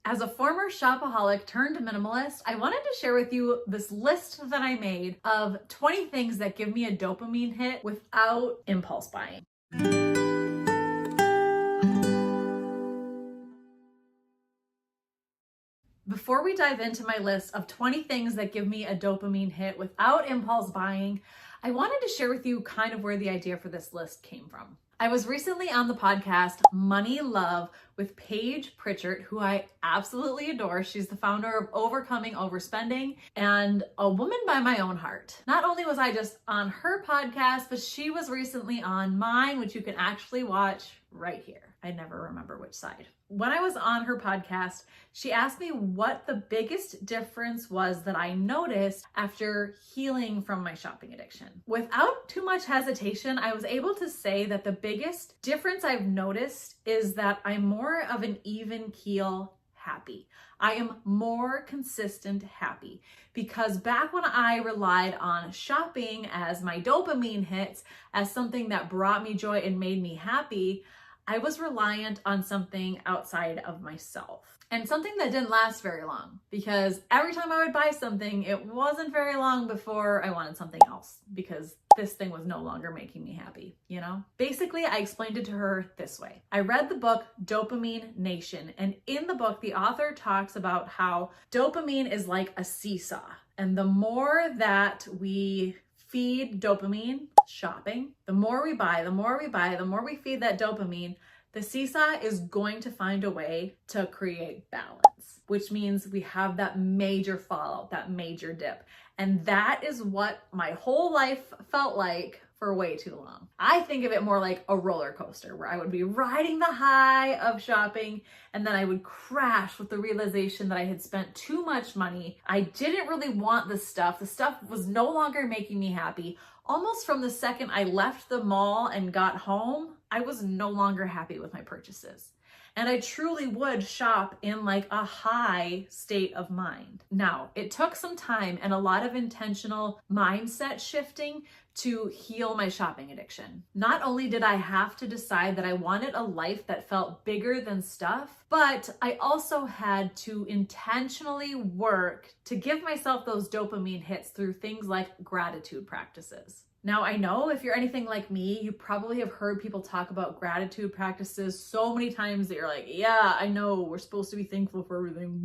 As a former shopaholic turned minimalist, I wanted to share with you this list that I made of 20 things that give me a dopamine hit without impulse buying. Before we dive into my list of 20 things that give me a dopamine hit without impulse buying, I wanted to share with you kind of where the idea for this list came from. I was recently on the podcast Money Love with Paige Pritchard, who I absolutely adore. She's the founder of Overcoming Overspending and a woman by my own heart. Not only was I just on her podcast, but she was recently on mine, which you can actually watch right here. I never remember which side. When I was on her podcast, she asked me what the biggest difference was that I noticed after healing from my shopping addiction. Without too much hesitation, I was able to say that the biggest difference I've noticed is that I'm more of an even keel happy. I am more consistent happy, because back when I relied on shopping as my dopamine hits, as something that brought me joy and made me happy, I was reliant on something outside of myself, and something that didn't last very long, because every time I would buy something, it wasn't very long before I wanted something else because this thing was no longer making me happy, you know? Basically, I explained it to her this way. I read the book Dopamine Nation, and in the book, the author talks about how dopamine is like a seesaw, and the more that we feed dopamine, shopping, the more we buy, the more we feed that dopamine, the seesaw is going to find a way to create balance, which means we have that major fallout, that major dip. And that is what my whole life felt like for way too long. I think of it more like a roller coaster where I would be riding the high of shopping and then I would crash with the realization that I had spent too much money. I didn't really want the stuff. The stuff was no longer making me happy. Almost from the second I left the mall and got home, I was no longer happy with my purchases. And I truly would shop in like a high state of mind. Now, it took some time and a lot of intentional mindset shifting to heal my shopping addiction. Not only did I have to decide that I wanted a life that felt bigger than stuff, but I also had to intentionally work to give myself those dopamine hits through things like gratitude practices. Now, I know if you're anything like me, you probably have heard people talk about gratitude practices so many times that you're like, yeah, I know we're supposed to be thankful for everything.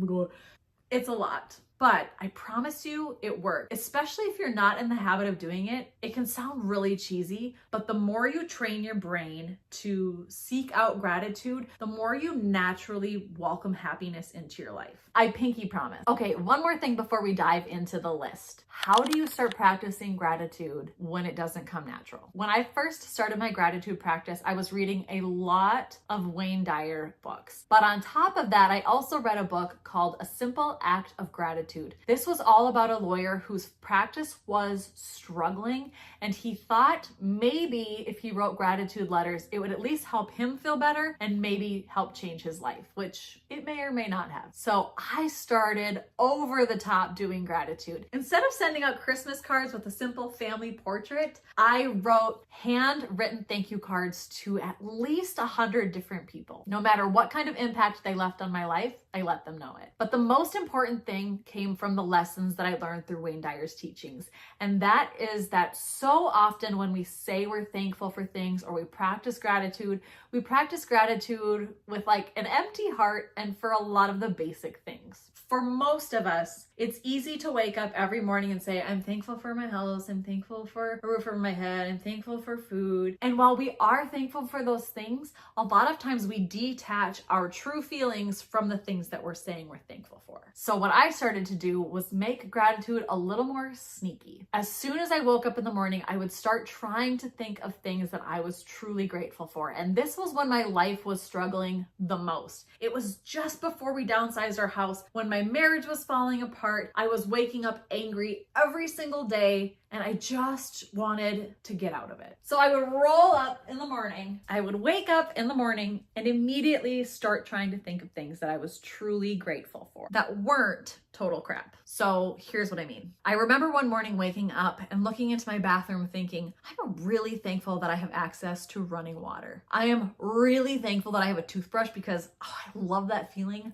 It's a lot. But I promise you it works, especially if you're not in the habit of doing it. It can sound really cheesy, but the more you train your brain to seek out gratitude, the more you naturally welcome happiness into your life. I pinky promise. Okay, one more thing before we dive into the list. How do you start practicing gratitude when it doesn't come natural? When I first started my gratitude practice, I was reading a lot of Wayne Dyer books. But on top of that, I also read a book called A Simple Act of Gratitude. This was all about a lawyer whose practice was struggling, and he thought maybe if he wrote gratitude letters, it would at least help him feel better and maybe help change his life, which it may or may not have. So I started over the top doing gratitude. Instead of sending out Christmas cards with a simple family portrait, I wrote handwritten thank you cards to at least 100 different people. No matter what kind of impact they left on my life, I let them know it. But the most important thing came from the lessons that I learned through Wayne Dyer's teachings. And that is that so often when we say we're thankful for things or we practice gratitude with like an empty heart and for a lot of the basic things. For most of us, it's easy to wake up every morning and say, I'm thankful for my house, I'm thankful for a roof over my head, I'm thankful for food. And while we are thankful for those things, a lot of times we detach our true feelings from the things that we're saying we're thankful for. So what I started to do was make gratitude a little more sneaky. As soon as I woke up in the morning, I would start trying to think of things that I was truly grateful for. And this was when my life was struggling the most. It was just before we downsized our house, when my marriage was falling apart. I was waking up angry every single day and I just wanted to get out of it. So I would roll up in the morning. I would wake up in the morning and immediately start trying to think of things that I was truly grateful for that weren't total crap. So here's what I mean. I remember one morning waking up and looking into my bathroom thinking, I'm really thankful that I have access to running water. I am really thankful that I have a toothbrush because I love that feeling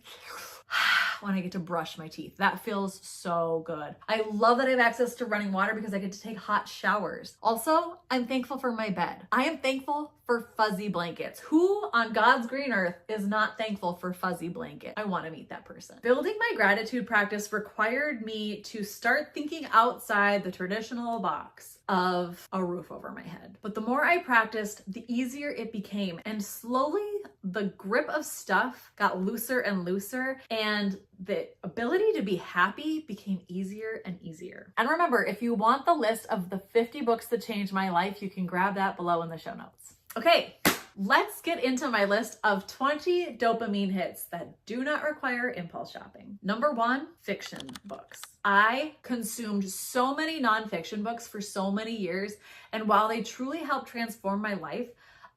when I get to brush my teeth. That feels so good. I love that I have access to running water because I get to take hot showers. Also, I'm thankful for my bed. I am thankful for fuzzy blankets. Who on God's green earth is not thankful for fuzzy blanket? I want to meet that person. Building my gratitude practice required me to start thinking outside the traditional box of a roof over my head. But the more I practiced, the easier it became. And slowly the grip of stuff got looser and looser, and the ability to be happy became easier and easier. And remember, if you want the list of the 50 books that changed my life, you can grab that below in the show notes. Okay, let's get into my list of 20 dopamine hits that do not require impulse shopping. Number 1, fiction books. I consumed so many nonfiction books for so many years, and while they truly helped transform my life,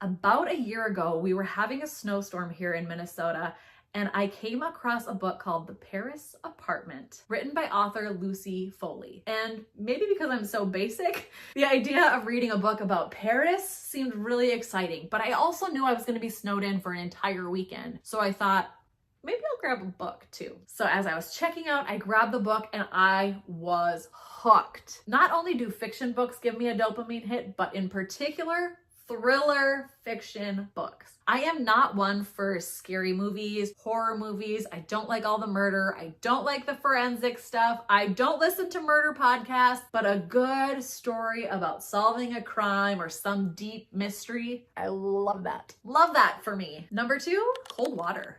about a year ago, we were having a snowstorm here in Minnesota, and I came across a book called The Paris Apartment, written by author Lucy Foley. And maybe because I'm so basic, the idea of reading a book about Paris seemed really exciting, but I also knew I was going to be snowed in for an entire weekend. So I thought, maybe I'll grab a book too. So as I was checking out, I grabbed the book and I was hooked. Not only do fiction books give me a dopamine hit, but in particular, thriller fiction books. I am not one for scary movies, horror movies. I don't like all the murder. I don't like the forensic stuff. I don't listen to murder podcasts, but a good story about solving a crime or some deep mystery, I love that. Love that for me. Number 2, cold water.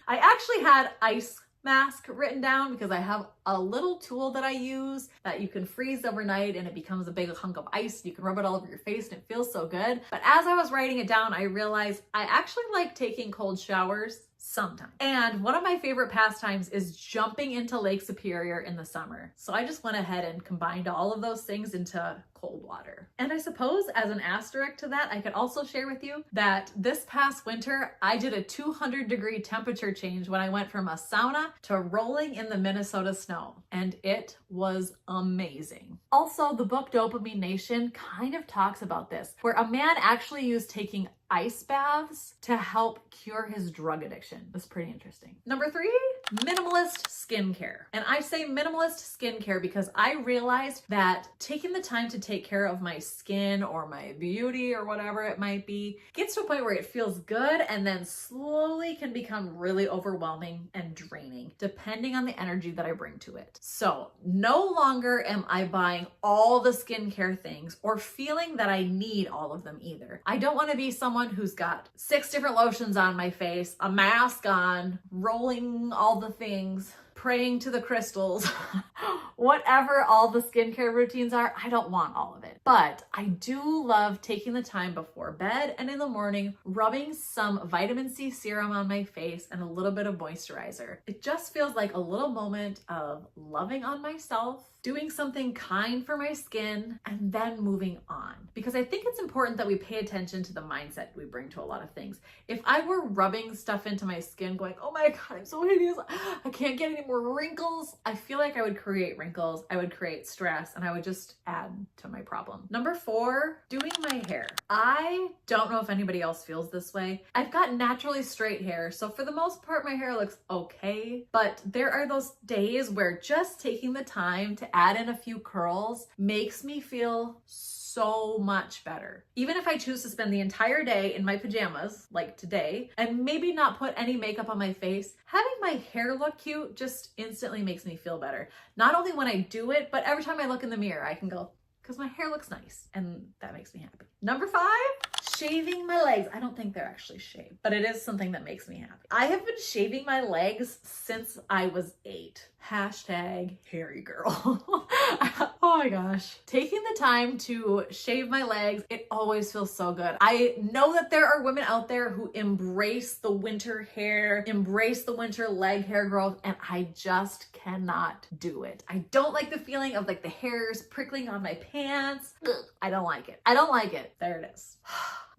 I actually had ice mask written down because I have a little tool that I use that you can freeze overnight and it becomes a big hunk of ice. You can rub it all over your face and it feels so good. But as I was writing it down, I realized I actually like taking cold showers sometimes. And one of my favorite pastimes is jumping into Lake Superior in the summer. So I just went ahead and combined all of those things into cold water. And I suppose as an asterisk to that, I could also share with you that this past winter, I did a 200-degree temperature change when I went from a sauna to rolling in the Minnesota snow. And it was amazing. Also, the book Dopamine Nation kind of talks about this, where a man actually used taking ice baths to help cure his drug addiction. That's pretty interesting. Number 3, minimalist skincare. And I say minimalist skincare because I realized that taking the time to take care of my skin or my beauty or whatever it might be gets to a point where it feels good and then slowly can become really overwhelming and draining depending on the energy that I bring to it. So no longer am I buying all the skincare things or feeling that I need all of them either. I don't want to be someone who's got 6 different lotions on my face, a mask on, rolling all the things, praying to the crystals, whatever all the skincare routines are, I don't want all of it. But I do love taking the time before bed and in the morning, rubbing some vitamin C serum on my face and a little bit of moisturizer. It just feels like a little moment of loving on myself, doing something kind for my skin, and then moving on. Because I think it's important that we pay attention to the mindset we bring to a lot of things. If I were rubbing stuff into my skin going, oh my God, I'm so hideous, I can't get any more wrinkles, I feel like I would create wrinkles, I would create stress, and I would just add to my problem. Number 4, doing my hair. I don't know if anybody else feels this way. I've got naturally straight hair, so for the most part, my hair looks okay, but there are those days where just taking the time to add in a few curls makes me feel so much better. Even if I choose to spend the entire day in my pajamas, like today, and maybe not put any makeup on my face, having my hair look cute just instantly makes me feel better. Not only when I do it, but every time I look in the mirror, I can go, because my hair looks nice, and that makes me happy. Number 5, shaving my legs. I don't think they're actually shaved, but it is something that makes me happy. I have been shaving my legs since I was 8. Hashtag hairy girl. Oh my gosh. Taking the time to shave my legs, it always feels so good. I know that there are women out there who embrace the winter hair, embrace the winter leg hair growth, and I just cannot do it. I don't like the feeling of like the hairs prickling on my pants. Ugh, I don't like it. I don't like it. There it is.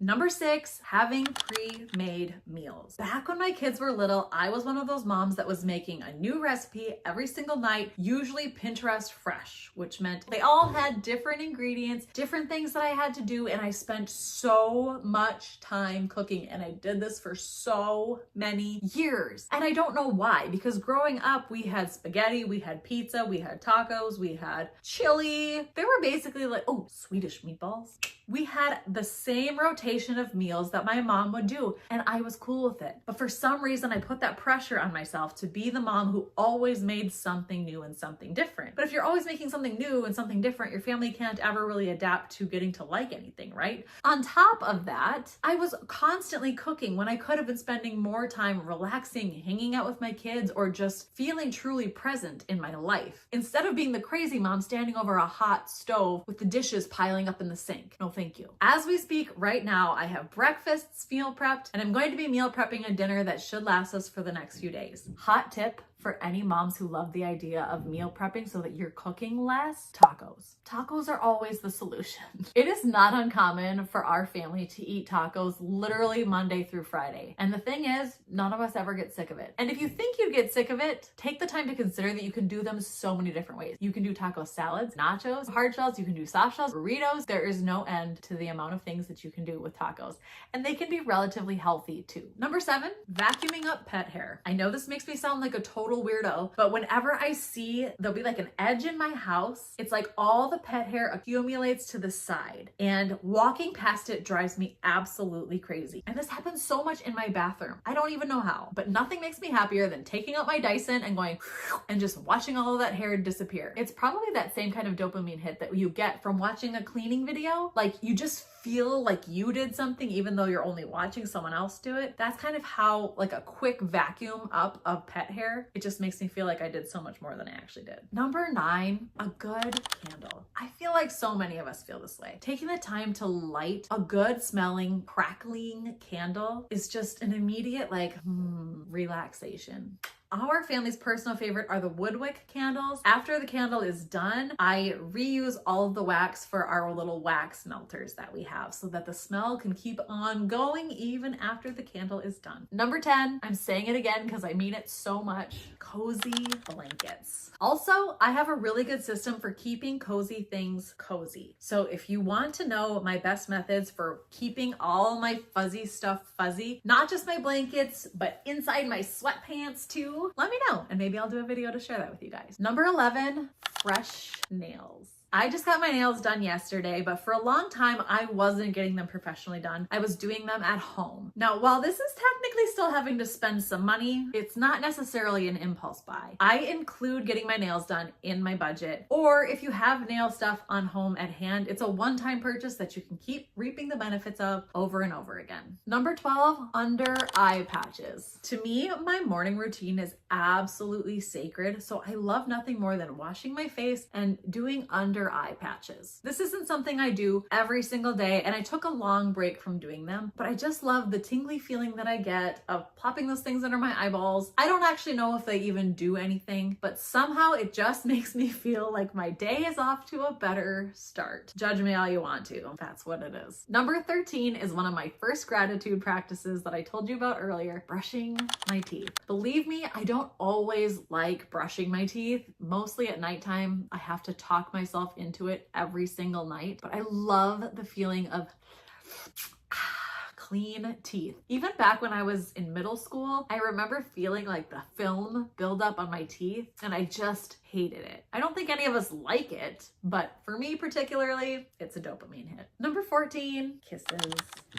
Number 6, having pre-made meals. Back when my kids were little, I was one of those moms that was making a new recipe every every single night, usually Pinterest fresh, which meant they all had different ingredients, different things that I had to do, and I spent so much time cooking, and I did this for so many years. And I don't know why, because growing up, we had spaghetti, we had pizza, we had tacos, we had chili. They were basically like, oh, Swedish meatballs. We had the same rotation of meals that my mom would do, and I was cool with it. But for some reason, I put that pressure on myself to be the mom who always made something new and something different. But if you're always making something new and something different, your family can't ever really adapt to getting to like anything, right? On top of that, I was constantly cooking when I could have been spending more time relaxing, hanging out with my kids, or just feeling truly present in my life, instead of being the crazy mom standing over a hot stove with the dishes piling up in the sink. No, thank you. As we speak right now, I have breakfasts meal prepped, and I'm going to be meal prepping a dinner that should last us for the next few days. Hot tip for any moms who love the idea of meal prepping so that you're cooking less: tacos. Tacos are always the solution. It is not uncommon for our family to eat tacos literally Monday through Friday. And the thing is, none of us ever get sick of it. And if you think you'd get sick of it, take the time to consider that you can do them so many different ways. You can do taco salads, nachos, hard shells, you can do soft shells, burritos. There is no end to the amount of things that you can do with tacos. And they can be relatively healthy too. Number 7, vacuuming up pet hair. I know this makes me sound like a total weirdo, but whenever I see there'll be like an edge in my house, it's like all the pet hair accumulates to the side, and walking past it drives me absolutely crazy. And this happens so much in my bathroom. I don't even know how, but nothing makes me happier than taking out my Dyson and going and just watching all of that hair disappear. It's probably that same kind of dopamine hit that you get from watching a cleaning video. Like, you just feel like you did something even though you're only watching someone else do it. That's kind of how, like, a quick vacuum up of pet hair, it just makes me feel like I did so much more than I actually did. Number 9, a good candle. I feel like so many of us feel this way. Taking the time to light a good smelling, crackling candle is just an immediate relaxation. Our family's personal favorite are the woodwick candles. After the candle is done, I reuse all of the wax for our little wax melters that we have so that the smell can keep on going even after the candle is done. Number 10, I'm saying it again because I mean it so much, cozy blankets. Also, I have a really good system for keeping cozy things cozy. So if you want to know my best methods for keeping all my fuzzy stuff fuzzy, not just my blankets, but inside my sweatpants too, let me know, and maybe I'll do a video to share that with you guys. Number 11, fresh nails. I just got my nails done yesterday, but for a long time, I wasn't getting them professionally done. I was doing them at home. Now, while this is technically still having to spend some money, it's not necessarily an impulse buy. I include getting my nails done in my budget, or if you have nail stuff on home at hand, it's a one-time purchase that you can keep reaping the benefits of over and over again. Number 12, under eye patches. To me, my morning routine is absolutely sacred, so I love nothing more than washing my face and doing under eye patches. This isn't something I do every single day, and I took a long break from doing them, but I just love the tingly feeling that I get of popping those things under my eyeballs. I don't actually know if they even do anything, but somehow it just makes me feel like my day is off to a better start. Judge me all you want to. That's what it is. Number 13 is one of my first gratitude practices that I told you about earlier, brushing my teeth. Believe me, I don't always like brushing my teeth. Mostly at nighttime, I have to talk myself into it every single night, but I love the feeling of clean teeth. Even back when I was in middle school, I remember feeling like the film build up on my teeth, and I just hated it. I don't think any of us like it, but for me particularly, it's a dopamine hit. Number 14, kisses.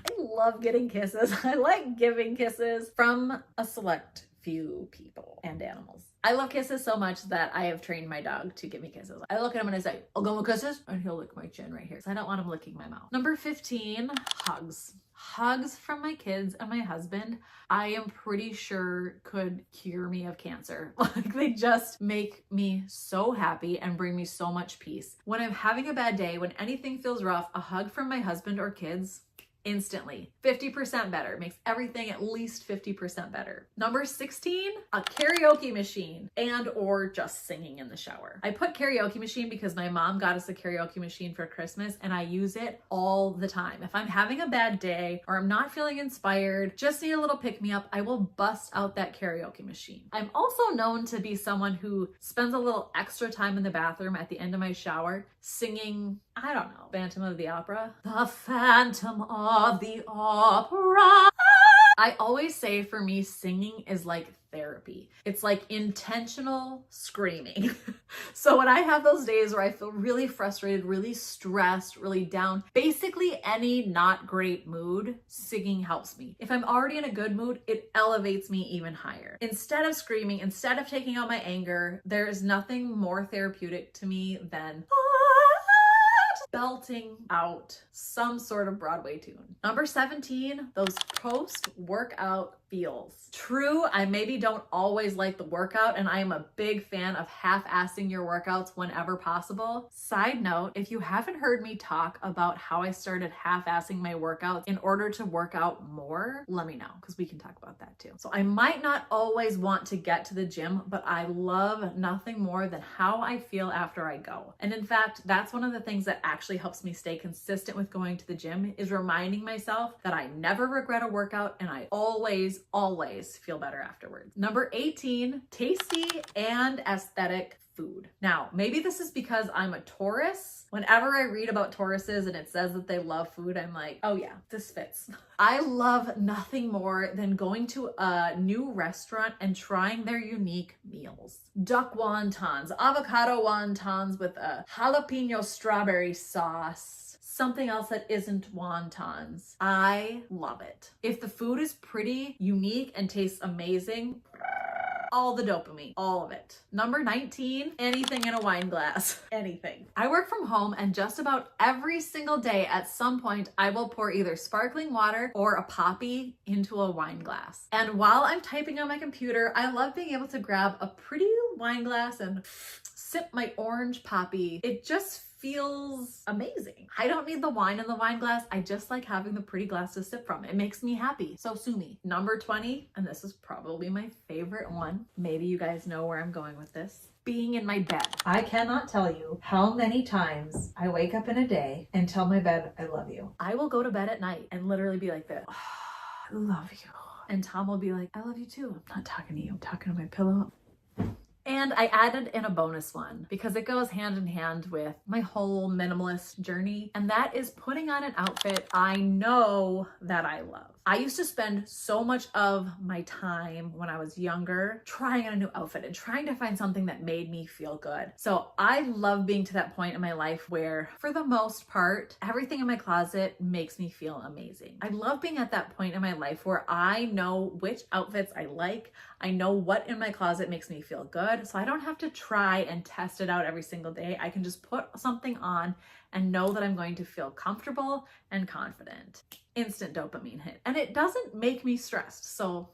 I love getting kisses. I like giving kisses from a select few people and animals. I love kisses so much that I have trained my dog to give me kisses. I look at him and I say, I'll go with kisses, and he'll lick my chin right here. So I don't want him licking my mouth. Number 15, hugs. Hugs from my kids and my husband, I am pretty sure could cure me of cancer. Like, they just make me so happy and bring me so much peace. When I'm having a bad day, when anything feels rough, a hug from my husband or kids, instantly. 50% better. Makes everything at least 50% better. Number 16, a karaoke machine and or just singing in the shower. I put karaoke machine because my mom got us a karaoke machine for Christmas and I use it all the time. If I'm having a bad day or I'm not feeling inspired, just need a little pick me up, I will bust out that karaoke machine. I'm also known to be someone who spends a little extra time in the bathroom at the end of my shower singing, I don't know, Phantom of the Opera. The Phantom of the Opera. I always say for me, singing is like therapy. It's like intentional screaming. So when I have those days where I feel really frustrated, really stressed, really down, basically any not great mood, singing helps me. If I'm already in a good mood, it elevates me even higher. Instead of screaming, instead of taking out my anger, there is nothing more therapeutic to me than belting out some sort of Broadway tune. Number 17, those post-workout feels. True, I maybe don't always like the workout, and I am a big fan of half-assing your workouts whenever possible. Side note, if you haven't heard me talk about how I started half-assing my workouts in order to work out more, let me know, because we can talk about that too. So I might not always want to get to the gym, but I love nothing more than how I feel after I go. And in fact, that's one of the things that actually helps me stay consistent with going to the gym, is reminding myself that I never regret a workout and I always feel better afterwards. Number 18, tasty and aesthetic food. Now, maybe this is because I'm a Taurus. Whenever I read about Tauruses and it says that they love food, I'm like, oh yeah, this fits. I love nothing more than going to a new restaurant and trying their unique meals. Duck wontons, avocado wontons with a jalapeno strawberry sauce, something else that isn't wontons. I love it. If the food is pretty, unique, and tastes amazing, all the dopamine, all of it. Number 19, anything in a wine glass, anything. I work from home and just about every single day at some point, I will pour either sparkling water or a poppy into a wine glass. And while I'm typing on my computer, I love being able to grab a pretty wine glass and sip my orange poppy. It just feels amazing. I don't need the wine in the wine glass. I just like having the pretty glass to sip from. It makes me happy. So sue me. Number 20, and this is probably my favorite one. Maybe you guys know where I'm going with this. Being in my bed. I cannot tell you how many times I wake up in a day and tell my bed, I love you. I will go to bed at night and literally be like this. Oh, I love you. And Tom will be like, I love you too. I'm not talking to you. I'm talking to my pillow. And I added in a bonus one because it goes hand in hand with my whole minimalist journey, and that is putting on an outfit I know that I love. I used to spend so much of my time when I was younger trying on a new outfit and trying to find something that made me feel good. So I love being to that point in my life where, for the most part, everything in my closet makes me feel amazing. I love being at that point in my life where I know which outfits I like. I know what in my closet makes me feel good. So I don't have to try and test it out every single day. I can just put something on and know that I'm going to feel comfortable and confident. Instant dopamine hit. And it doesn't make me stressed. So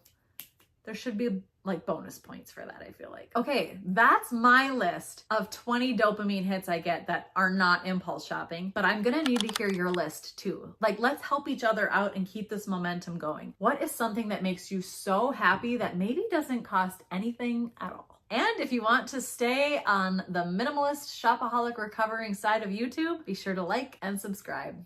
there should be like bonus points for that, I feel like. Okay, that's my list of 20 dopamine hits I get that are not impulse shopping, but I'm gonna need to hear your list too. Like, let's help each other out and keep this momentum going. What is something that makes you so happy that maybe doesn't cost anything at all? And if you want to stay on the minimalist shopaholic recovering side of YouTube, be sure to like and subscribe.